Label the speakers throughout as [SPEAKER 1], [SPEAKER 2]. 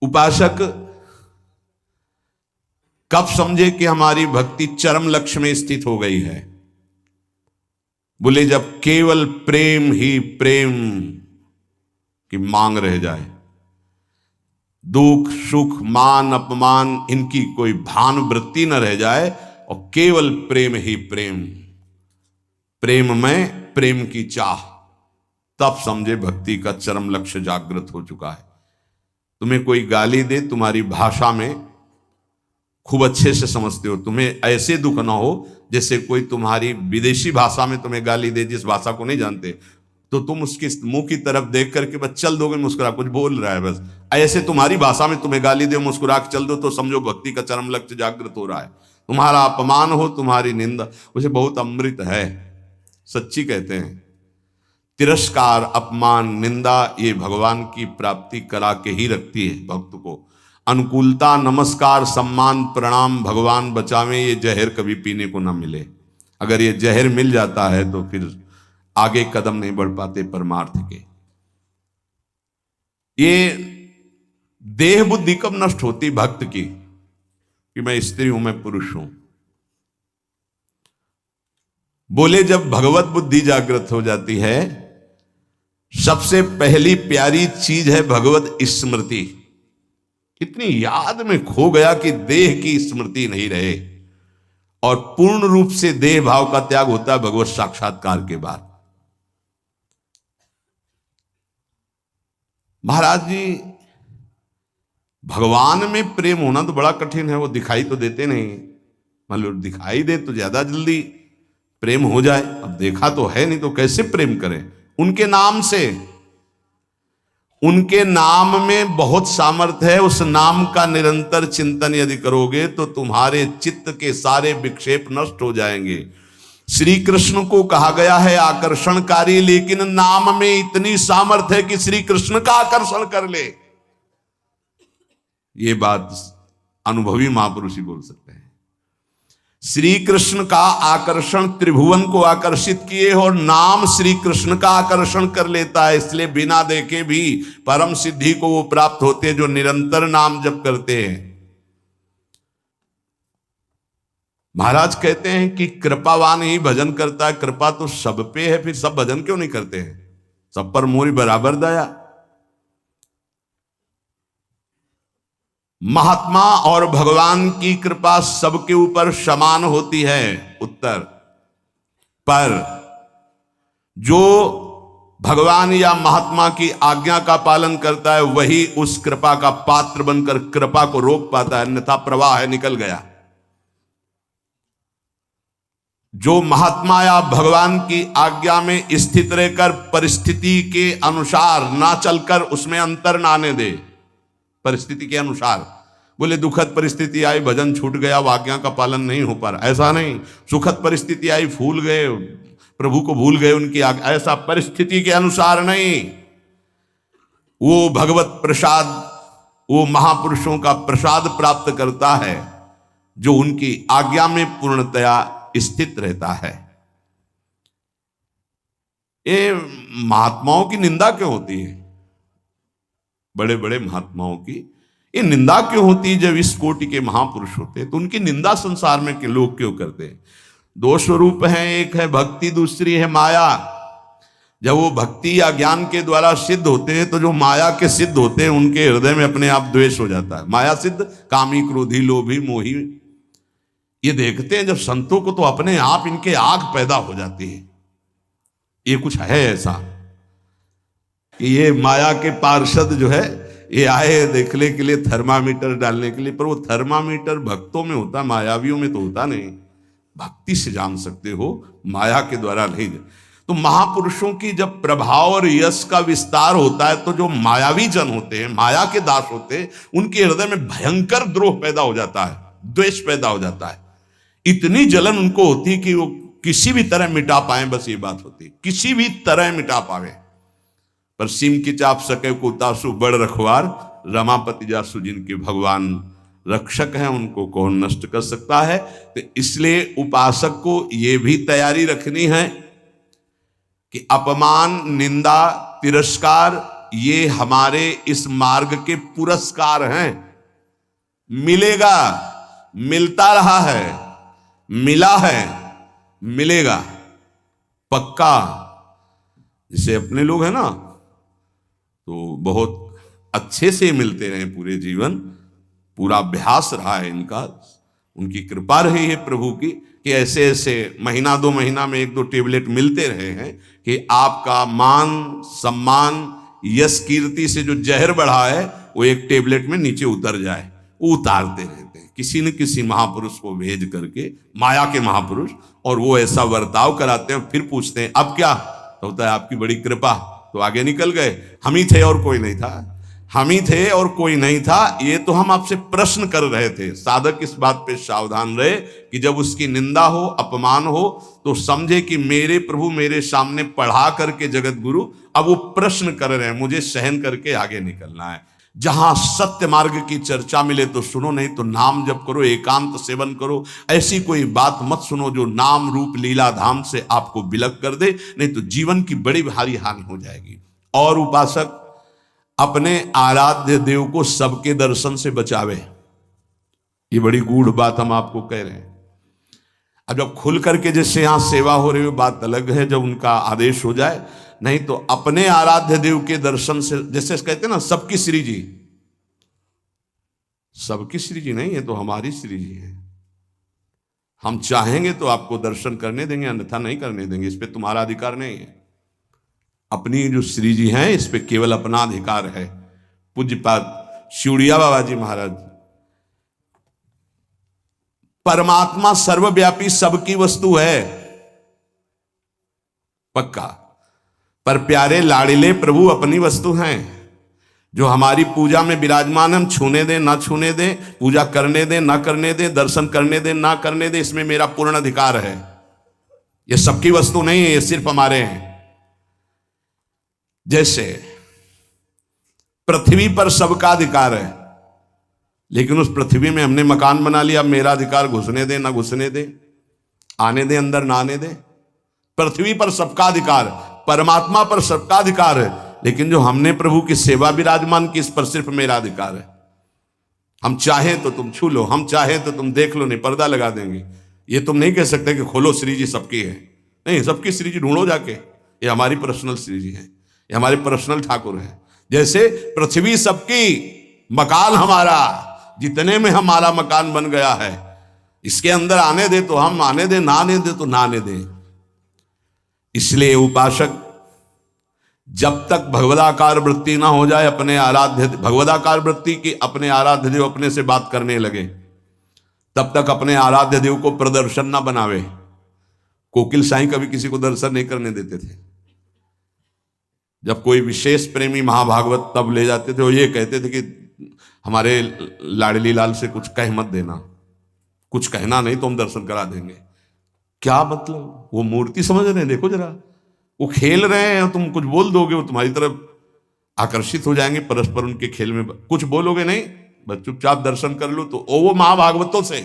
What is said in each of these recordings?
[SPEAKER 1] उपासक कब समझे कि हमारी भक्ति चरम लक्ष्य में स्थित हो गई है? बोले जब केवल प्रेम ही प्रेम की मांग रह जाए, दुख सुख मान अपमान इनकी कोई भान वृत्ति न रह जाए और केवल प्रेम ही प्रेम, प्रेम में प्रेम की चाह, तब समझे भक्ति का चरम लक्ष्य जागृत हो चुका है। तुम्हें कोई गाली दे, तुम्हारी भाषा में खूब अच्छे से समझते हो, तुम्हें ऐसे दुख ना हो जैसे कोई तुम्हारी विदेशी भाषा में तुम्हें गाली दे, जिस भाषा को नहीं जानते, तो तुम उसके मुंह की तरफ देख करके बस चल दोगे, मुस्कुरा, कुछ बोल रहा है बस, ऐसे तुम्हारी भाषा में तुम्हें गाली दे, मुस्कुरा के चल दो, तो समझो भक्ति का चरम लक्ष्य जागृत हो रहा है। तुम्हारा अपमान हो, तुम्हारी निंदा, उसे बहुत अमृत है, सच्ची कहते हैं। तिरस्कार, अपमान, निंदा ये भगवान की प्राप्ति करा के ही रखती है भक्त को। अनुकूलता, नमस्कार, सम्मान, प्रणाम, भगवान बचावे, ये जहर कभी पीने को ना मिले। अगर ये जहर मिल जाता है तो फिर आगे कदम नहीं बढ़ पाते परमार्थ के। ये देह बुद्धि कब नष्ट होती भक्त की कि मैं स्त्री हूं, मैं पुरुष हूं? बोले जब भगवत बुद्धि जागृत हो जाती है, सबसे पहली प्यारी चीज है भगवत स्मृति। इतनी याद में खो गया कि देह की स्मृति नहीं रहे, और पूर्ण रूप से देह भाव का त्याग होता है भगवत साक्षात्कार के बाद। महाराज जी, भगवान में प्रेम होना तो बड़ा कठिन है, वो दिखाई तो देते नहीं। मतलब दिखाई दे तो ज्यादा जल्दी प्रेम हो जाए, अब देखा तो है नहीं तो कैसे प्रेम करें? उनके नाम से, उनके नाम में बहुत सामर्थ्य है। उस नाम का निरंतर चिंतन यदि करोगे तो तुम्हारे चित्त के सारे विक्षेप नष्ट हो जाएंगे। श्री कृष्ण को कहा गया है आकर्षणकारी, लेकिन नाम में इतनी सामर्थ्य है कि श्री कृष्ण का आकर्षण कर ले। ये बात अनुभवी महापुरुष ही बोल सकते हैं। श्री कृष्ण का आकर्षण त्रिभुवन को आकर्षित किए, और नाम श्री कृष्ण का आकर्षण कर लेता है। इसलिए बिना देखे भी परम सिद्धि को वो प्राप्त होते हैं जो निरंतर नाम जप करते हैं। महाराज कहते हैं कि कृपावान ही भजन करता है। कृपा तो सब पे है, फिर सब भजन क्यों नहीं करते हैं? सब पर मोरी बराबर दया। महात्मा और भगवान की कृपा सबके ऊपर समान होती है। उत्तर, पर जो भगवान या महात्मा की आज्ञा का पालन करता है वही उस कृपा का पात्र बनकर कृपा को रोक पाता है, अन्यथा प्रवाह है, निकल गया। जो महात्मा या भगवान की आज्ञा में स्थित रहकर परिस्थिति के अनुसार ना चलकर उसमें अंतर ना आने दे, परिस्थिति के अनुसार, बोले दुखद परिस्थिति आई, भजन छूट गया, आज्ञा का पालन नहीं हो पा रहा, ऐसा नहीं। सुखद परिस्थिति आई, फूल गए, प्रभु को भूल गए उनकी आज्ञा, ऐसा परिस्थिति के अनुसार नहीं। वो भगवत प्रसाद, वो महापुरुषों का प्रसाद प्राप्त करता है जो उनकी आज्ञा में पूर्णतया स्थित रहता है। ये महात्माओं की निंदा क्यों होती है? बड़े बड़े महात्माओं की ये निंदा क्यों होती है? जब इस कोटि के महापुरुष होते हैं तो उनकी निंदा संसार में के लोग क्यों करते हैं? दो स्वरूप हैं, एक है भक्ति, दूसरी है माया। जब वो भक्ति या ज्ञान के द्वारा सिद्ध होते हैं तो जो माया के सिद्ध होते हैं उनके हृदय में अपने आप द्वेष हो जाता है। माया सिद्ध कामी, क्रोधी, लोभी, मोही, ये देखते हैं जब संतों को तो अपने आप इनके आग पैदा हो जाती है। ये कुछ है ऐसा कि ये माया के पार्षद जो है ये आए देखने के लिए, थर्मामीटर डालने के लिए, पर वो थर्मामीटर भक्तों में होता, मायावियों में तो होता नहीं। भक्ति से जान सकते हो, माया के द्वारा नहीं। तो महापुरुषों की जब प्रभाव और यश का विस्तार होता है तो जो मायावी जन होते हैं, माया के दास होते हैं, उनके हृदय में भयंकर द्रोह पैदा हो जाता है, द्वेष पैदा हो जाता है। इतनी जलन उनको होती कि वो किसी भी तरह मिटा पाए, बस ये बात होती, किसी भी तरह मिटा पावे। पर सिम की चाप सके को तासु बड़ रखवार, रमापति जासु जिनके भगवान रक्षक हैं, उनको कौन नष्ट कर सकता है। तो इसलिए उपासक को यह भी तैयारी रखनी है कि अपमान, निंदा, तिरस्कार ये हमारे इस मार्ग के पुरस्कार हैं। मिलेगा, मिलता रहा है, मिला है, मिलेगा पक्का। जैसे अपने लोग हैं ना, तो बहुत अच्छे से मिलते रहे पूरे जीवन, पूरा अभ्यास रहा है इनका, उनकी कृपा रही है प्रभु की कि ऐसे ऐसे महीना 2 महीना में 1-2 टेबलेट मिलते रहे हैं कि आपका मान सम्मान यश कीर्ति से जो जहर बढ़ा है वो एक टेबलेट में नीचे उतर जाए। वो उतारते रहते हैं किसी न किसी महापुरुष को भेज करके, माया के महापुरुष, और वो ऐसा बर्ताव कराते हैं। फिर पूछते हैं अब क्या, तो होता है आपकी बड़ी कृपा, तो आगे निकल गए। हम ही थे और कोई नहीं था, हम ही थे और कोई नहीं था। ये तो हम आपसे प्रश्न कर रहे थे। साधक इस बात पे सावधान रहे कि जब उसकी निंदा हो, अपमान हो, तो समझे कि मेरे प्रभु मेरे सामने पढ़ा करके जगत गुरु अब वो प्रश्न कर रहे हैं, मुझे सहन करके आगे निकलना है। जहां सत्य मार्ग की चर्चा मिले तो सुनो, नहीं तो नाम जप करो, एकांत सेवन करो। ऐसी कोई बात मत सुनो जो नाम रूप लीला धाम से आपको विलग कर दे, नहीं तो जीवन की बड़ी भारी हानि हो जाएगी। और उपासक अपने आराध्य देव को सबके दर्शन से बचावे। ये बड़ी गूढ़ बात हम आपको कह रहे हैं। अब जब खुल करके जैसे यहां सेवा हो रही हो बात अलग है, जब उनका आदेश हो जाए, नहीं तो अपने आराध्य देव के दर्शन से, जैसे कहते हैं ना सबकी श्री जी, सबकी श्री जी नहीं है तो हमारी श्री जी है। हम चाहेंगे तो आपको दर्शन करने देंगे, अन्यथा नहीं करने देंगे। इस पे तुम्हारा अधिकार नहीं है। अपनी जो श्री जी हैं इस पे केवल अपना अधिकार है। पूज्यपाद शिवड़िया बाबा जी महाराज, परमात्मा सर्वव्यापी सबकी वस्तु है पक्का, पर प्यारे लाड़िले प्रभु अपनी वस्तु हैं। जो हमारी पूजा में विराजमान, हम छूने दें ना छूने दें, पूजा करने दें ना करने दें, दर्शन करने दें ना करने दें, इसमें मेरा पूर्ण अधिकार है। ये सबकी वस्तु नहीं है, ये सिर्फ हमारे हैं। जैसे पृथ्वी पर सबका अधिकार है, लेकिन उस पृथ्वी में हमने मकान बना लिया, मेरा अधिकार घुसने दे ना घुसने दे, आने दे अंदर ना आने दे। पृथ्वी पर सबका अधिकार, परमात्मा पर सबका अधिकार है, लेकिन जो हमने प्रभु की सेवा विराजमान की, इस पर सिर्फ मेरा अधिकार है। हम चाहे तो तुम छू लो, हम चाहे तो तुम देख लो, नहीं पर्दा लगा देंगे। ये तुम नहीं कह सकते कि खोलो श्री जी सबकी है, नहीं, सबकी श्री जी ढूंढो जाके। ये हमारी पर्सनल श्री जी है, ये हमारे पर्सनल ठाकुर है। जैसे पृथ्वी सबकी, मकान हमारा, जितने में हमारा मकान बन गया है, इसके अंदर आने दे तो हम आने दे, ना आने दे तो ना आने दे। इसलिए उपासक जब तक भगवदाकार वृत्ति ना हो जाए, अपने आराध्य भगवदाकार वृत्ति की अपने आराध्य देव अपने से बात करने लगे, तब तक अपने आराध्य देव को प्रदर्शन ना बनावे। कोकिल साईं कभी किसी को दर्शन नहीं करने देते थे। जब कोई विशेष प्रेमी महाभागवत तब ले जाते थे, वो ये कहते थे कि हमारे लाडली लाल से कुछ कह मत देना, कुछ कहना नहीं तो हम दर्शन करा देंगे। क्या मतलब? वो मूर्ति समझ रहे हैं, देखो जरा, वो खेल रहे हैं, तुम कुछ बोल दोगे वो तुम्हारी तरफ आकर्षित हो जाएंगे, परस्पर उनके खेल में कुछ बोलोगे नहीं, बस चुपचाप दर्शन कर लो। तो वो महाभागवतों से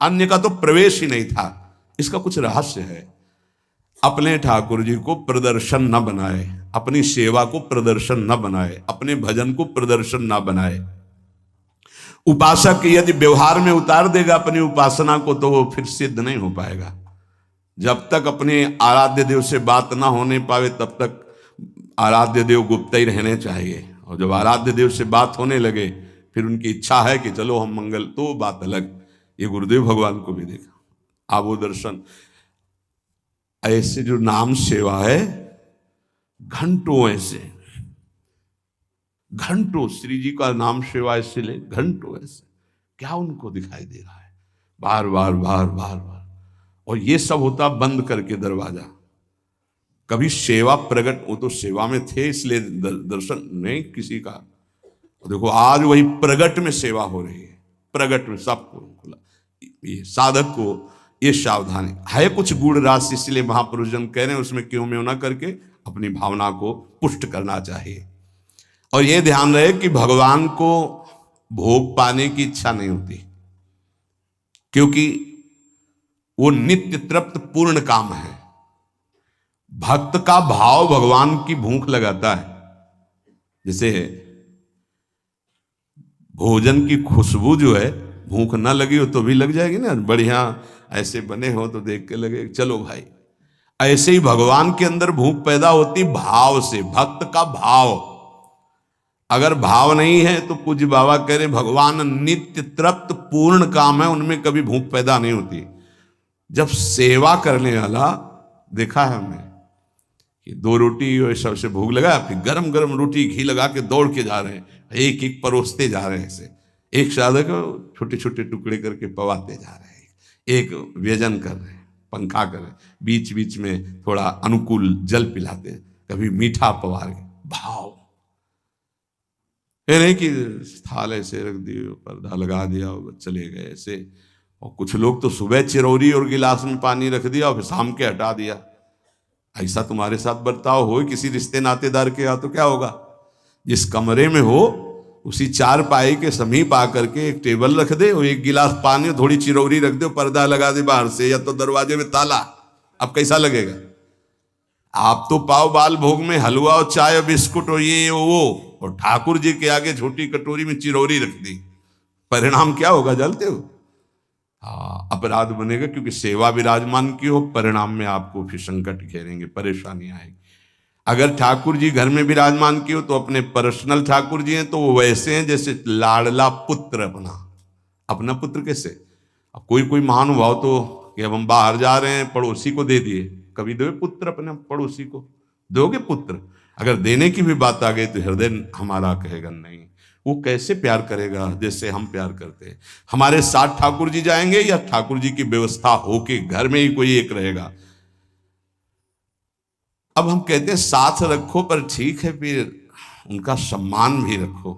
[SPEAKER 1] अन्य का तो प्रवेश ही नहीं था। इसका कुछ रहस्य है। अपने ठाकुर जी को प्रदर्शन न बनाए, अपनी सेवा को प्रदर्शन न बनाए, अपने भजन को प्रदर्शन न बनाए। उपासक यदि व्यवहार में उतार देगा अपनी उपासना को, तो वो फिर सिद्ध नहीं हो पाएगा। जब तक अपने आराध्य देव से बात ना होने पावे, तब तक आराध्य देव गुप्त ही रहने चाहिए। और जब आराध्य देव से बात होने लगे, फिर उनकी इच्छा है कि चलो हम मंगल, तो बात अलग। ये गुरुदेव भगवान को भी देखा, आप वो दर्शन। ऐसे जो नाम सेवा है, घंटों ऐसे, घंटों श्री जी का नाम सेवा ऐसे ले, घंटों ऐसे, क्या उनको दिखाई दे रहा है? बार बार बार बार बार। और ये सब होता बंद करके दरवाजा। कभी सेवा प्रकट, वो तो सेवा में थे इसलिए दर्शन नहीं किसी का। देखो आज वही प्रगट में सेवा हो रही है, प्रगट में सबको खुला। ये साधक को ये सावधानी है, कुछ गूढ़ राशि, इसलिए महापुरुष जन कह रहे हैं उसमें क्यों में ना करके अपनी भावना को पुष्ट करना चाहिए। और ये ध्यान रहे कि भगवान को भोग पाने की इच्छा नहीं होती, क्योंकि वो नित्य तृप्त पूर्ण काम है। भक्त का भाव भगवान की भूख लगाता है। जैसे भोजन की खुशबू जो है, भूख ना लगी हो तो भी लग जाएगी ना, बढ़िया ऐसे बने हो तो देख के लगे चलो भाई। ऐसे ही भगवान के अंदर भूख पैदा होती भाव से, भक्त का भाव। अगर भाव नहीं है तो पूज्य बाबा कह रहे भगवान नित्य तृप्त पूर्ण काम है, उनमें कभी भूख पैदा नहीं होती। जब सेवा करने वाला, देखा है हमने कि 2 रोटी और सबसे भूख लगा, फिर गरम गरम रोटी घी लगा के दौड़ के जा रहे हैं, एक एक परोसते जा रहे हैं, ऐसे एक साधक छोटे छोटे टुकड़े करके पवाते जा रहे हैं, एक व्यजन कर रहे हैं, पंखा कर रहे हैं, बीच बीच में थोड़ा अनुकूल जल पिलाते, कभी मीठा पवा रहे, भाव। ये नहीं कि थाल ऐसे रख दिए, पर्दा लगा दिया और चले गए ऐसे। और कुछ लोग तो सुबह चिरौरी और गिलास में पानी रख दिया और फिर शाम के हटा दिया। ऐसा तुम्हारे साथ बर्ताव हो किसी रिश्ते नातेदार के यहाँ तो क्या होगा? जिस कमरे में हो उसी 4 पाई के समीप आकर के एक टेबल रख दे और एक गिलास पानी, थोड़ी चिरौरी रख दे, पर्दा लगा दे बाहर से, या तो दरवाजे में ताला। अब कैसा लगेगा? आप तो पाव बाल भोग में हलवा और चाय और बिस्कुट और ये वो, और ठाकुर जी के आगे छोटी कटोरी में चिरौरी रख दी। परिणाम क्या होगा जानते हो? हाँ, अपराध बनेगा, क्योंकि सेवा विराजमान की हो, परिणाम में आपको फिर संकट घेरेंगे, परेशानी आएगी। अगर ठाकुर जी घर में विराजमान की हो तो अपने पर्सनल ठाकुर जी हैं तो वो वैसे हैं जैसे लाडला पुत्र अपना पुत्र। कैसे? अब कोई महानुभाव तो कि अब हम बाहर जा रहे हैं, पड़ोसी को दे दिए, कभी दोगे पुत्र अपने पड़ोसी को? दोगे पुत्र? अगर देने की भी बात आ गई तो हृदय हमारा कहेगा नहीं। वो कैसे प्यार करेगा जैसे हम प्यार करते हैं? हमारे साथ ठाकुर जी जाएंगे या ठाकुर जी की व्यवस्था होके घर में ही कोई एक रहेगा? अब हम कहते हैं साथ रखो, पर ठीक है, फिर उनका सम्मान भी रखो,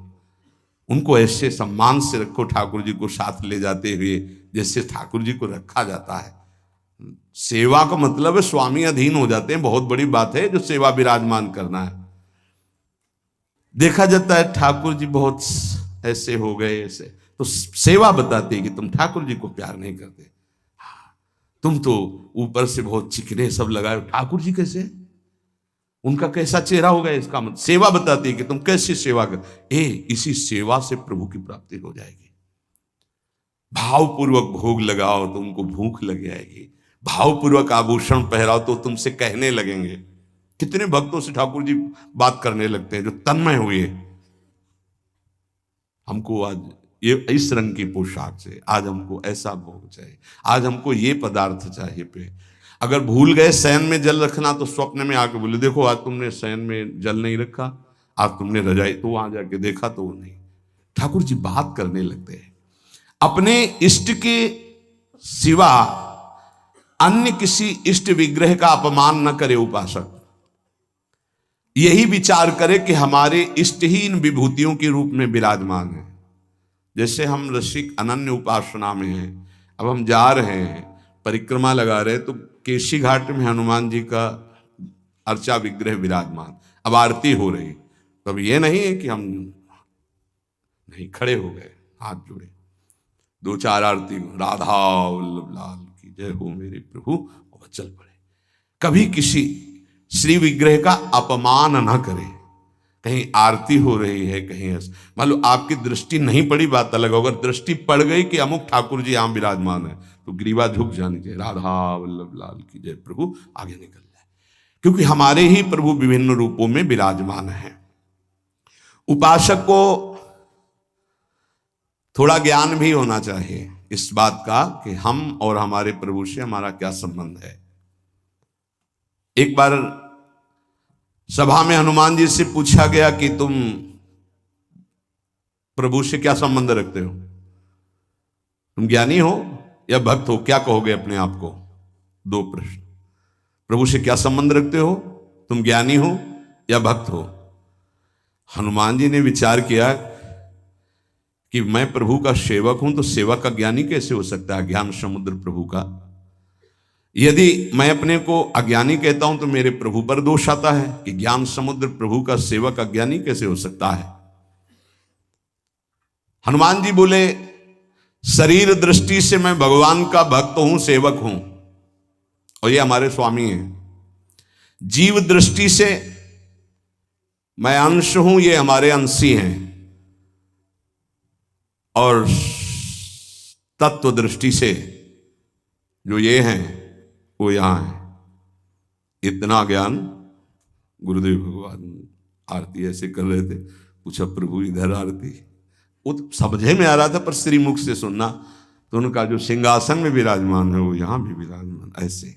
[SPEAKER 1] उनको ऐसे सम्मान से रखो ठाकुर जी को साथ ले जाते हुए जैसे ठाकुर जी को रखा जाता है। सेवा का मतलब है स्वामी अधीन हो जाते हैं, बहुत बड़ी बात है जो सेवा विराजमान करना है। देखा जाता है ठाकुर जी बहुत ऐसे हो गए, ऐसे तो सेवा बताती है कि तुम ठाकुर जी को प्यार नहीं करते, तुम तो ऊपर से बहुत चिकने सब लगाए, ठाकुर जी कैसे, उनका कैसा चेहरा होगा? इसका मतलब सेवा बताती है कि तुम कैसी सेवा कर। इसी सेवा से प्रभु की प्राप्ति हो जाएगी। भावपूर्वक भोग लगाओ तो उनको भूख लग जाएगी, भावपूर्वक आभूषण पहराओ तो तुमसे कहने लगेंगे। कितने भक्तों से ठाकुर जी बात करने लगते हैं जो तन्मय हुए, हमको आज ये इस रंग की पोशाक चाहिए, आज हमको ऐसा भोग चाहिए, आज हमको ये पदार्थ चाहिए। पे अगर भूल गए शयन में जल रखना तो स्वप्न में आके बोले देखो आज तुमने शयन में जल नहीं रखा, आज तुमने रजाई, तो वहां जाके देखा तो वो नहीं। ठाकुर जी बात करने लगते हैं। अपने इष्ट के सिवा अन्य किसी इष्ट विग्रह का अपमान न करे उपासक, यही विचार करे कि हमारे इष्ट ही इन विभूतियों के रूप में विराजमान है। जैसे हम रसिक अनन्य उपासना में हैं, अब हम जा रहे हैं, परिक्रमा लगा रहे, तो केशी घाट में हनुमान जी का अर्चा विग्रह विराजमान, अब आरती हो रही, तो अब ये नहीं है कि हम नहीं, खड़े हो गए, हाथ जोड़े, 2-4 आरती, राधा वल्लभ लाल की जय हो मेरे प्रभु, और चल पड़े। कभी किसी श्री विग्रह का अपमान ना करे। कहीं आरती हो रही है, कहीं मान लो आपकी दृष्टि नहीं पड़ी, बात अलग, अगर दृष्टि पड़ गई कि अमुक ठाकुर जी यहां विराजमान है तो ग्रीवा झुक जानी चाहिए, राधा वल्लभ लाल की जय, प्रभु आगे निकल जाए, क्योंकि हमारे ही प्रभु विभिन्न रूपों में विराजमान है। उपासक को थोड़ा ज्ञान भी होना चाहिए इस बात का कि हम और हमारे प्रभु से हमारा क्या संबंध है। एक बार सभा में हनुमान जी से पूछा गया कि तुम प्रभु से क्या संबंध रखते हो, तुम ज्ञानी हो या भक्त हो, क्या कहोगे अपने आप को? 2 प्रश्न। प्रभु से क्या संबंध रखते हो, तुम ज्ञानी हो या भक्त हो? हनुमान जी ने विचार किया कि मैं प्रभु का सेवक हूं, तो सेवक का ज्ञानी कैसे हो सकता है? ज्ञान समुद्र प्रभु का। यदि मैं अपने को अज्ञानी कहता हूं तो मेरे प्रभु पर दोष आता है कि ज्ञान समुद्र प्रभु का सेवक अज्ञानी कैसे हो सकता है। हनुमान जी बोले शरीर दृष्टि से मैं भगवान का भक्त हूं, सेवक हूं, और ये हमारे स्वामी हैं। जीव दृष्टि से मैं अंश हूं, ये हमारे अंशी हैं, और तत्व दृष्टि से जो ये हैं वो यहां है। इतना ज्ञान गुरुदेव भगवान आरती ऐसे कर रहे थे, पूछा प्रभु इधर आरती, वो तो समझे में आ रहा था पर श्रीमुख से सुनना, तो उनका जो सिंहासन में विराजमान है वो यहां भी विराजमान, ऐसे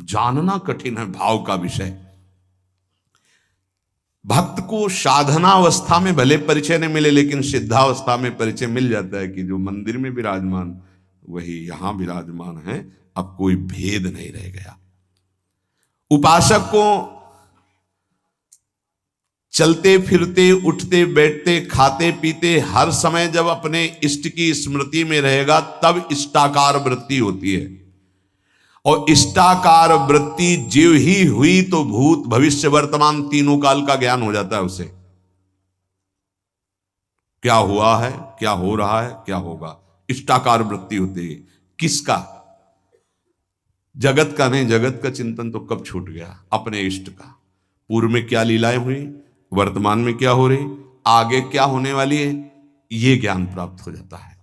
[SPEAKER 1] जानना कठिन है भाव का विषय। भक्त को साधनावस्था में भले परिचय नहीं मिले, लेकिन सिद्धावस्था में परिचय मिल जाता है कि जो मंदिर में विराजमान वही यहां विराजमान है, अब कोई भेद नहीं रह गया। उपासक को चलते फिरते, उठते बैठते, खाते पीते, हर समय जब अपने इष्ट की स्मृति में रहेगा तब इष्टाकार वृत्ति होती है। और इष्टाकार वृत्ति जीव ही हुई तो भूत भविष्य वर्तमान तीनों काल का ज्ञान हो जाता है उसे। क्या हुआ है, क्या हो रहा है, क्या होगा, इष्टाकार वृत्ति होती है। किसका? जगत का नहीं, जगत का चिंतन तो कब छूट गया, अपने इष्ट का। पूर्व में क्या लीलाएं हुई, वर्तमान में क्या हो रही, आगे क्या होने वाली है, यह ज्ञान प्राप्त हो जाता है।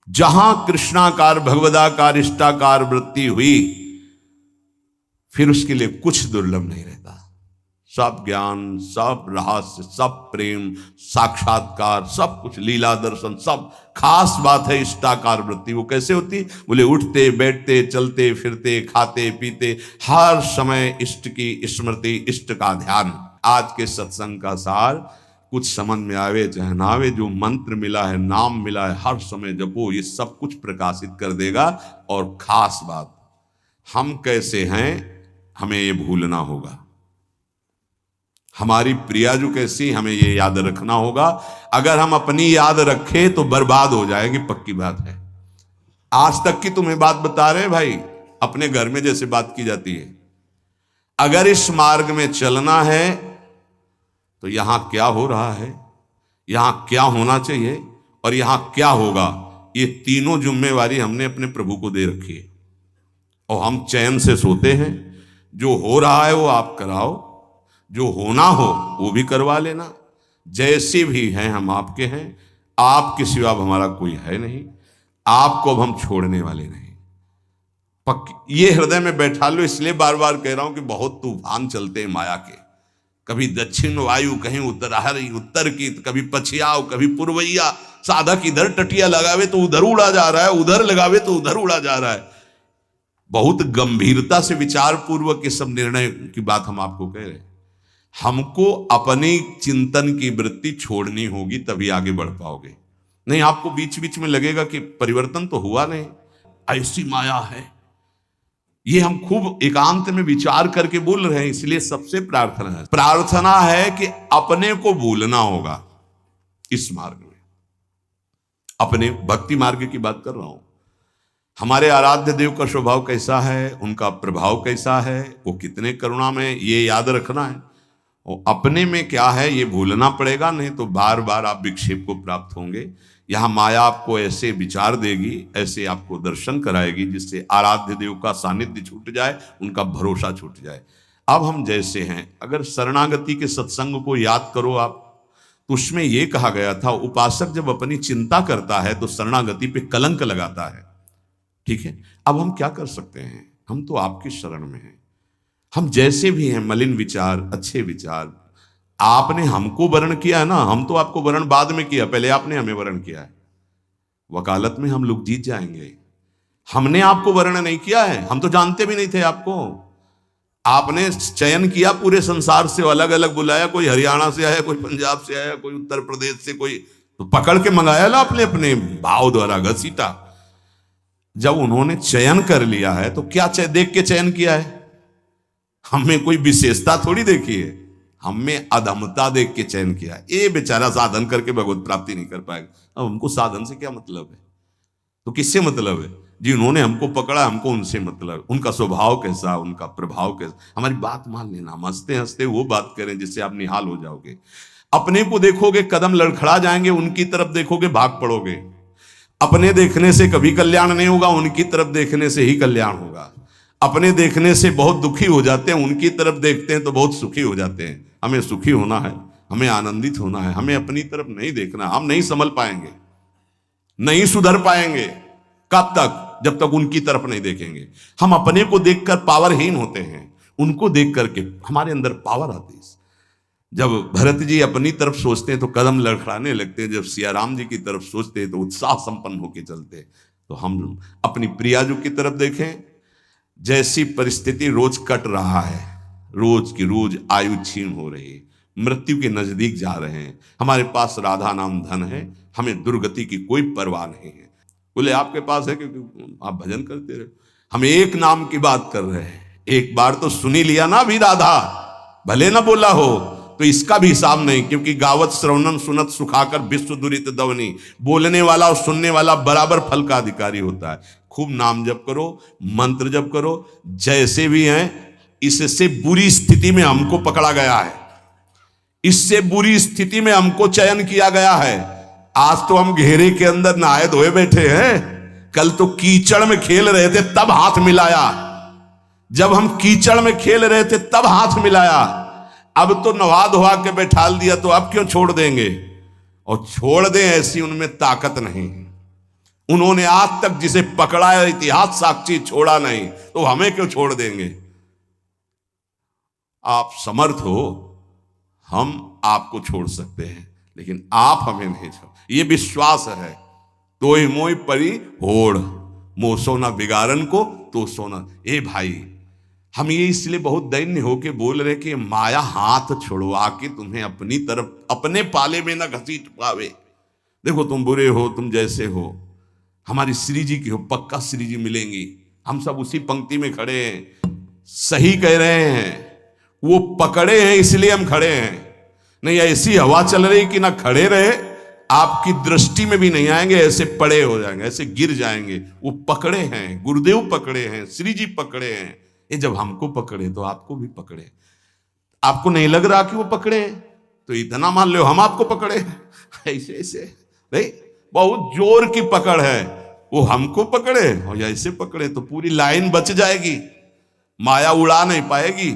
[SPEAKER 1] जहां कृष्णाकार भगवदाकार इष्टाकार वृत्ति हुई, फिर उसके लिए कुछ दुर्लभ नहीं रहता। सब ज्ञान, सब रहस्य, सब प्रेम, साक्षात्कार, सब कुछ लीला दर्शन, सब खास बात है इष्टाकार वृत्ति। वो कैसे होती? बोले उठते बैठते, चलते फिरते, खाते पीते, हर समय इष्ट की स्मृति, इष्ट का ध्यान। आज के सत्संग का सार, कुछ समझ में आवे चाहे ना आवे, जो मंत्र मिला है, नाम मिला है, हर समय जपो, ये सब कुछ प्रकाशित कर देगा। और खास बात, हम कैसे हैं हमें ये भूलना होगा। हमारी प्रिया जो कैसी, हमें ये याद रखना होगा। अगर हम अपनी याद रखें तो बर्बाद हो जाएगी, पक्की बात है। आज तक की तुम्हें बात बता रहे भाई, अपने घर में जैसे बात की जाती है। अगर इस मार्ग में चलना है तो यहां क्या हो रहा है, यहां क्या होना चाहिए और यहां क्या होगा, ये तीनों जिम्मेवारी हमने अपने प्रभु को दे रखी है। और हम चैन से सोते हैं। जो हो रहा है वो आप कराओ, जो होना हो वो भी करवा लेना। जैसे भी हैं हम आपके हैं, आपके सिवा हमारा कोई है नहीं, आपको अब हम छोड़ने वाले नहीं। पक्की ये हृदय में बैठा लो। इसलिए बार बार कह रहा हूं कि बहुत तूफान चलते हैं माया के। कभी दक्षिण वायु, कहीं उत्तर की, कभी पछियाव, कभी पूर्वैया। साधक इधर टटिया लगावे तो उधर उड़ा जा रहा है, उधर लगावे तो उधर उड़ा जा रहा है। बहुत गंभीरता से विचार पूर्वक ये सब निर्णय की बात हम आपको कह रहे हैं। हमको अपने चिंतन की वृत्ति छोड़नी होगी, तभी आगे बढ़ पाओगे। नहीं, आपको बीच बीच में लगेगा कि परिवर्तन तो हुआ नहीं, ऐसी माया है। ये हम खूब एकांत में विचार करके बोल रहे हैं। इसलिए सबसे प्रार्थना है कि अपने को भूलना होगा इस मार्ग में। अपने भक्ति मार्ग की बात कर रहा हूं। हमारे आराध्य देव का स्वभाव कैसा है, उनका प्रभाव कैसा है, वो कितने करुणा में, ये याद रखना है। और अपने में क्या है ये भूलना पड़ेगा, नहीं तो बार बार आप विक्षेप को प्राप्त होंगे। यहां माया आपको ऐसे विचार देगी, ऐसे आपको दर्शन कराएगी, जिससे आराध्य देव का सानिध्य छूट जाए, उनका भरोसा छूट जाए। अब हम जैसे हैं, अगर शरणागति के सत्संग को याद करो आप, तो उसमें यह कहा गया था, उपासक जब अपनी चिंता करता है तो शरणागति पे कलंक लगाता है। ठीक है, अब हम क्या कर सकते हैं? हम तो आपकी शरण में हैं। हम जैसे भी हैं, मलिन विचार, अच्छे विचार, आपने हमको वर्ण किया है ना, हम तो आपको वर्ण बाद में किया, पहले आपने हमें वर्ण किया है। वकालत में हम लोग जीत जाएंगे। हमने आपको वर्ण नहीं किया है, हम तो जानते भी नहीं थे आपको। आपने चयन किया पूरे संसार से, अलग अलग बुलाया, कोई हरियाणा से आया, कोई पंजाब से आया, कोई उत्तर प्रदेश से, कोई तो पकड़ के मंगाया ना अपने अपने भाव द्वारा घसीटा। जब उन्होंने चयन कर लिया है तो क्या देख के चयन किया है? हमें कोई विशेषता थोड़ी देखी है, हमें अधमता देख के चयन किया। ये बेचारा साधन करके भगवत प्राप्ति नहीं कर पाएगा। अब हमको साधन से क्या मतलब है? तो किससे मतलब है? जिन्होंने हमको पकड़ा, हमको उनसे मतलब। उनका स्वभाव कैसा, उनका प्रभाव कैसा, हमारी बात मान लेना। हम हंसते हंसते वो बात करें जिससे आप निहाल हो जाओगे। अपने को देखोगे कदम लड़खड़ा जाएंगे, उनकी तरफ देखोगे भाग पड़ोगे। अपने देखने से कभी कल्याण नहीं होगा, उनकी तरफ देखने से ही कल्याण होगा। अपने देखने से बहुत दुखी हो जाते हैं, उनकी तरफ देखते हैं तो बहुत सुखी हो जाते हैं। हमें सुखी होना है, हमें आनंदित होना है, हमें अपनी तरफ नहीं देखना। हम नहीं संभल पाएंगे, नहीं सुधर पाएंगे। कब तक? जब तक उनकी तरफ नहीं देखेंगे। हम अपने को देखकर पावरहीन होते हैं, उनको देख करके हमारे अंदर पावर आती है। जब भरत जी अपनी तरफ सोचते हैं तो कदम लड़खड़ाने लगते हैं, जब सिया राम जी की तरफ सोचते हैं तो उत्साह संपन्न होकर चलते हैं। तो हम अपनी प्रियाजू की तरफ देखें। जैसी परिस्थिति रोज कट रहा है, रोज की रोज आयु क्षीण हो रही है, मृत्यु के नजदीक जा रहे हैं, हमारे पास राधा नाम धन है, हमें दुर्गति की कोई परवाह नहीं है। बोले आपके पास है क्योंकि आप भजन करते रहे। हम एक नाम की बात कर रहे हैं, एक बार तो सुनी लिया ना भी राधा, भले ना बोला हो तो इसका भी हिसाब नहीं, क्योंकि गावत श्रवणम सुनत सुखाकर विश्व दुरित दवनी, बोलने वाला और सुनने वाला बराबर फल का अधिकारी होता है। खूब नाम जप करो, मंत्र जप करो, जैसे भी हैं। इससे बुरी स्थिति में हमको पकड़ा गया है, इससे बुरी स्थिति में हमको चयन किया गया है। आज तो हम घेरे के अंदर नहाए धोए बैठे हैं, कल तो कीचड़ में खेल रहे थे तब हाथ मिलाया। जब हम कीचड़ में खेल रहे थे तब हाथ मिलाया, अब तो नहा धोआ के बैठाल दिया तो अब क्यों छोड़ देंगे? और छोड़ दें ऐसी उनमें ताकत नहीं। उन्होंने आज तक जिसे पकड़ा है इतिहास साक्षी छोड़ा नहीं, तो हमें क्यों छोड़ देंगे? आप समर्थ हो, हम आपको छोड़ सकते हैं, लेकिन आप हमें नहीं छोड़। ये विश्वास है। तो मोई परी होड़, मो सोना बिगाड़न को तो सोना। ए भाई, हम ये इसलिए बहुत दैन्य होके बोल रहे कि माया हाथ छुड़वा के तुम्हें अपनी तरफ, अपने पाले में ना घसीट पावे। देखो तुम बुरे हो, तुम जैसे हो, हमारी श्री जी की हो, पक्का श्री जी मिलेंगी। हम सब उसी पंक्ति में खड़े हैं। सही कह रहे हैं, वो पकड़े हैं इसलिए हम खड़े हैं। नहीं ऐसी हवा चल रही कि ना खड़े रहे, आपकी दृष्टि में भी नहीं आएंगे, ऐसे पड़े हो जाएंगे, ऐसे गिर जाएंगे। वो पकड़े हैं, गुरुदेव पकड़े हैं, श्री जी पकड़े हैं। ये जब हमको पकड़े तो आपको भी पकड़े। आपको नहीं लग रहा कि वो पकड़े, तो इतना मान लो हम आपको पकड़े। ऐसे ऐसे नहीं, बहुत जोर की पकड़ है। वो हमको पकड़े और ऐसे पकड़े तो पूरी लाइन बच जाएगी, माया उड़ा नहीं पाएगी।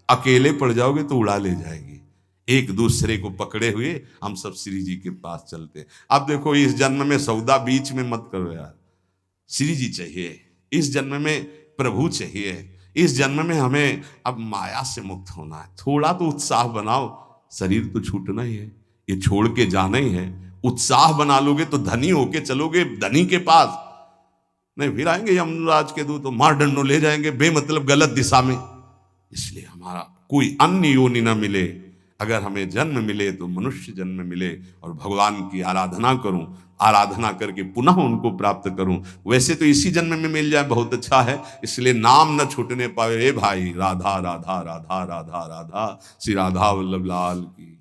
[SPEAKER 1] अकेले पड़ जाओगे तो उड़ा ले जाएगी। एक दूसरे को पकड़े हुए हम सब श्री जी के पास चलते। अब देखो, इस जन्म में सौदा बीच में मत करो यार। श्री जी चाहिए, इस जन्म में प्रभु चाहिए, इस जन्म में हमें अब माया से मुक्त होना है। थोड़ा तो उत्साह बनाओ, शरीर तो छूटना ही है, ये छोड़ के जाना ही है। उत्साह बना लोगे तो धनी होके चलोगे धनी के पास, नहीं फिर आएंगे यमराज के दूत तो मार डंडो ले जाएंगे बेमतलब गलत दिशा में। इसलिए हमारा कोई अन्य योनि न मिले, अगर हमें जन्म मिले तो मनुष्य जन्म मिले और भगवान की आराधना करूं, आराधना करके पुनः उनको प्राप्त करूं। वैसे तो इसी जन्म में मिल जाए बहुत अच्छा है, इसलिए नाम न छूटने पावे। ए भाई, राधा राधा राधा राधा राधा, श्री राधा वल्लभ लाल की।